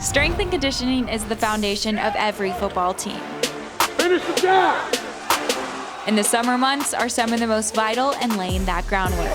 Strength and conditioning is the foundation of every football team. Finish the job! And the summer months are some of the most vital in laying that groundwork.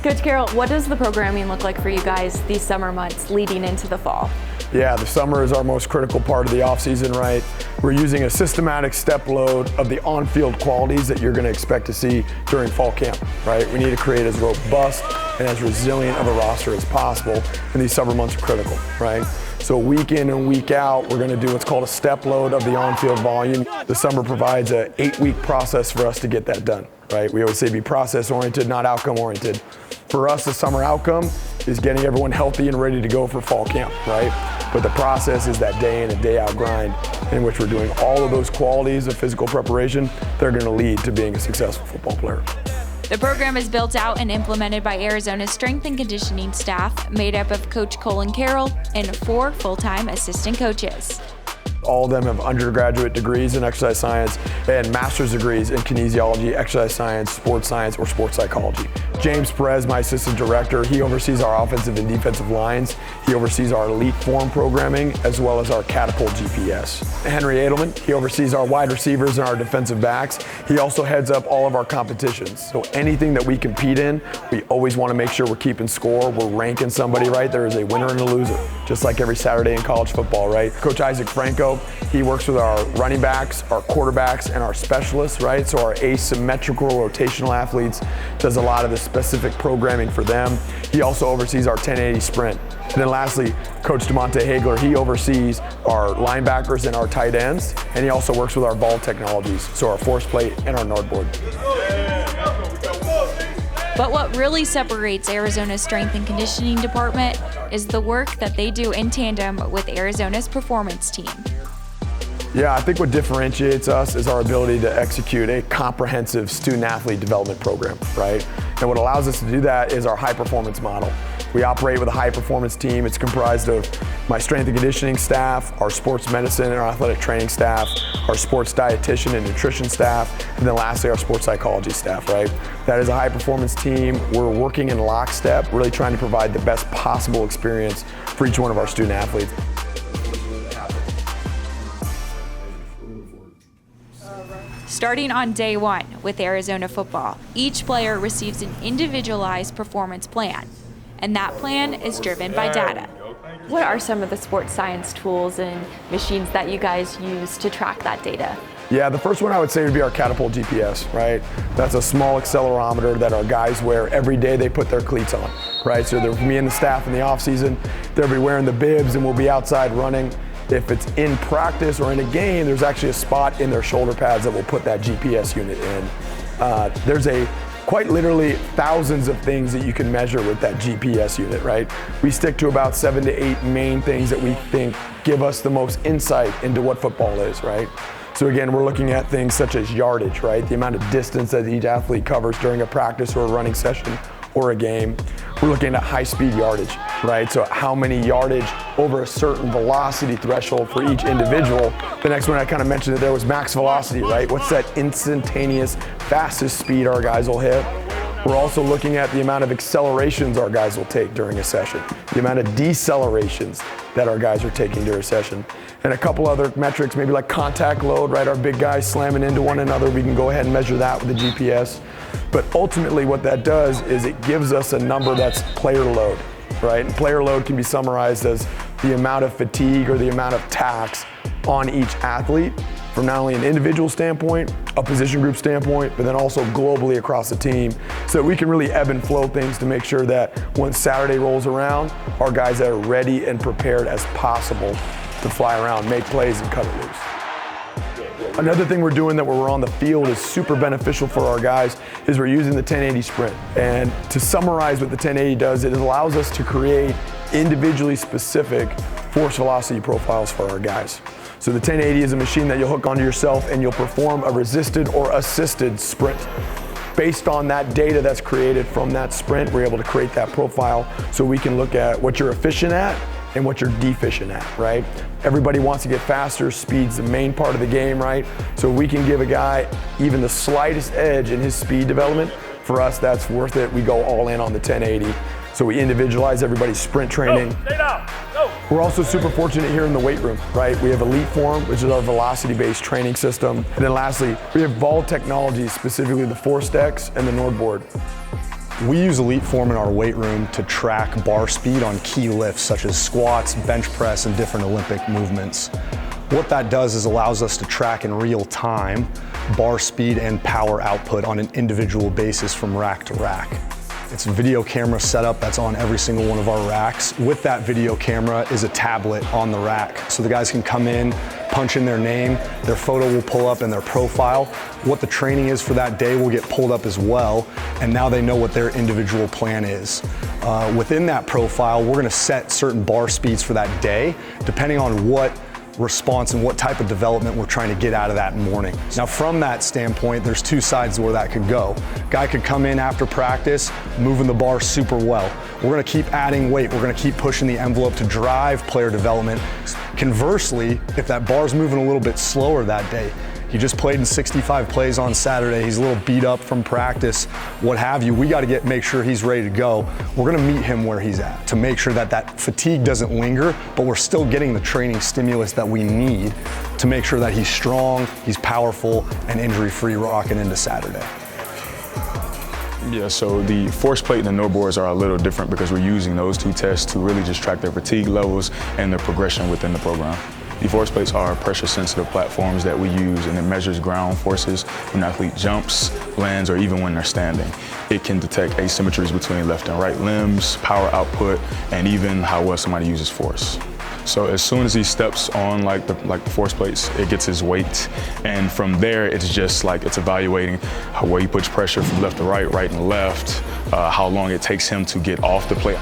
Coach Carroll, what does the programming look like for you guys these summer months leading into the fall? Yeah, the summer is our most critical part of the offseason, right? We're using a systematic step load of the on-field qualities that you're going to expect to see during fall camp, right? We need to create as robust and as resilient of a roster as possible, and these summer months are critical, right? So week in and week out, we're going to do what's called a step load of the on-field volume. The summer provides an 8-week process for us to get that done, right? We always say be process-oriented, not outcome-oriented. For us, the summer outcome is getting everyone healthy and ready to go for fall camp, right? But the process is that day in and day out grind in which we're doing all of those qualities of physical preparation that are going to lead to being a successful football player. The program is built out and implemented by Arizona's strength and conditioning staff, made up of Coach Colin Carroll and 4 full-time assistant coaches. All of them have undergraduate degrees in exercise science and master's degrees in kinesiology, exercise science, or sports psychology. James Perez, my assistant director, he oversees our offensive and defensive lines. He oversees our elite form programming as well as our catapult GPS. Henry Edelman, he oversees our wide receivers and our defensive backs. He also heads up all of our competitions. So anything that we compete in, we always want to make sure we're keeping score, we're ranking somebody right. There is a winner and a loser, just like every Saturday in college football, right? Coach Isaac Franco, he works with our running backs, our quarterbacks, and our specialists, right? So our asymmetrical rotational athletes does a lot of the specific programming for them. He also oversees our 1080 sprint. And then lastly, Coach DeMonte Hagler, he oversees our linebackers and our tight ends, and he also works with our ball technologies, so our force plate and our Nord board. But what really separates Arizona's strength and conditioning department is the work that they do in tandem with Arizona's performance team. Yeah, I think what differentiates us is our ability to execute a comprehensive student-athlete development program, right? And what allows us to do that is our high-performance model. We operate with a high-performance team. It's comprised of my strength and conditioning staff, our sports medicine and our athletic training staff, our sports dietitian and nutrition staff, and then lastly, our sports psychology staff, right? That is a high-performance team. We're working in lockstep, really trying to provide the best possible experience for each one of our student-athletes. Starting on day 1 with Arizona football, each player receives an individualized performance plan, and that plan is driven by data. What are some of the sports science tools and machines that you guys use to track that data? Yeah, the first one I would say would be our catapult GPS, right? That's a small accelerometer that our guys wear every day they put their cleats on, right? So me and the staff in the off season, they'll be wearing the bibs and we'll be outside running. If it's in practice or in a game, there's actually a spot in their shoulder pads that will put that GPS unit in. There's quite literally thousands of things that you can measure with that GPS unit, right? We stick to about 7 to 8 main things that we think give us the most insight into what football is, right? So again, we're looking at things such as yardage, right? The amount of distance that each athlete covers during a practice or a running session or a game. We're looking at high-speed yardage, right? So how many yardage over a certain velocity threshold for each individual. The next one I kind of mentioned that there was max velocity, right? What's that instantaneous, fastest speed our guys will hit? We're also looking at the amount of accelerations our guys will take during a session, the amount of decelerations that our guys are taking during a session, and a couple other metrics, maybe like contact load, right? Our big guys slamming into one another, we can go ahead and measure that with the GPS. But ultimately what that does is it gives us a number that's player load, right? And player load can be summarized as the amount of fatigue or the amount of tax on each athlete from not only an individual standpoint, a position group standpoint, but then also globally across the team, so that we can really ebb and flow things to make sure that when Saturday rolls around, our guys are ready and prepared as possible to fly around, make plays, and cut it loose. Another thing we're doing that when we're on the field is super beneficial for our guys is we're using the 1080 sprint. And to summarize what the 1080 does, it allows us to create individually specific force velocity profiles for our guys. So the 1080 is a machine that you'll hook onto yourself and you'll perform a resisted or assisted sprint. Based on that data that's created from that sprint, we're able to create that profile so we can look at what you're efficient at and what you're deficient at, right? Everybody wants to get faster, speed's the main part of the game, right? So we can give a guy even the slightest edge in his speed development. For us, that's worth it. We go all in on the 1080. So we individualize everybody's sprint training. Stay down. Go. We're also super fortunate here in the weight room, right? We have Elite Form, which is our velocity-based training system. And then lastly, we have Vault Technologies, specifically the ForceDex and the NordBoard. We use Elite Form in our weight room to track bar speed on key lifts such as squats, bench press, and different Olympic movements. What that does is allows us to track in real time bar speed and power output on an individual basis from rack to rack. It's a video camera setup that's on every single one of our racks. With that video camera is a tablet on the rack. So the guys can come in, punch in their name, their photo will pull up in their profile. What the training is for that day will get pulled up as well, and now they know what their individual plan is. Within that profile, we're gonna set certain bar speeds for that day, depending on what response and what type of development we're trying to get out of that morning. Now from that standpoint, there's two sides where that could go. Guy could come in after practice, moving the bar super well. We're gonna keep adding weight. We're gonna keep pushing the envelope to drive player development. Conversely, if that bar's moving a little bit slower that day, he just played in 65 plays on Saturday. He's a little beat up from practice, what have you. We got to make sure he's ready to go. We're going to meet him where he's at to make sure that that fatigue doesn't linger, but we're still getting the training stimulus that we need to make sure that he's strong, he's powerful, and injury-free rocking into Saturday. Yeah, so the force plate and the NordBoards are a little different because we're using those two tests to really just track their fatigue levels and their progression within the program. The force plates are pressure-sensitive platforms that we use, and it measures ground forces when an athlete jumps, lands, or even when they're standing. It can detect asymmetries between left and right limbs, power output, and even how well somebody uses force. So as soon as he steps on like the force plates, it gets his weight, and from there it's just like it's evaluating how well he puts pressure from left to right, right and left, how long it takes him to get off the plate.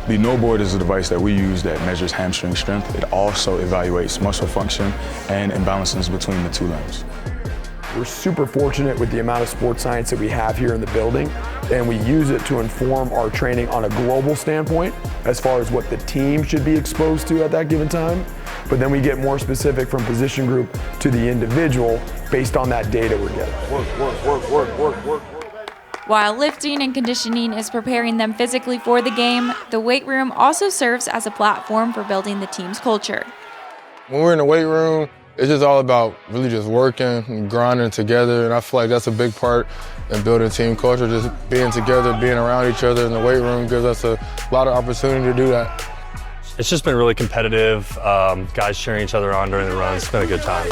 The NordBoard is a device that we use that measures hamstring strength. It also evaluates muscle function and imbalances between the two limbs. We're super fortunate with the amount of sports science that we have here in the building, and we use it to inform our training on a global standpoint as far as what the team should be exposed to at that given time. But then we get more specific from position group to the individual based on that data we're getting. While lifting and conditioning is preparing them physically for the game, the weight room also serves as a platform for building the team's culture. When we're in the weight room, it's just all about really just working and grinding together, and I feel like that's a big part in building team culture. Just being together, being around each other in the weight room gives us a lot of opportunity to do that. It's just been really competitive, guys cheering each other on during the runs. It's been a good time.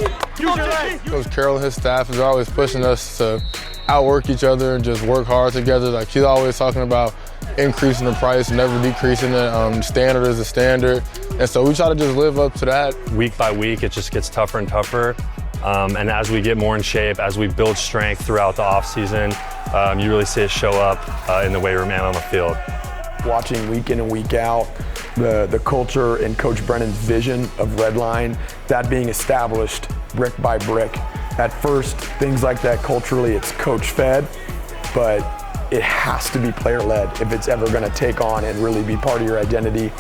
Coach Carroll and his staff is always pushing us to outwork each other and just work hard together. Like, he's always talking about increasing the price, never decreasing it. Standard is a standard. And so we try to just live up to that. Week by week, it just gets tougher and tougher. And as we get more in shape, as we build strength throughout the off season, you really see it show up in the weight room and on the field. Watching week in and week out, the culture and Coach Brennan's vision of Redline, that being established brick by brick. At first, things like that culturally, it's coach-fed, but it has to be player-led if it's ever going to take on and really be part of your identity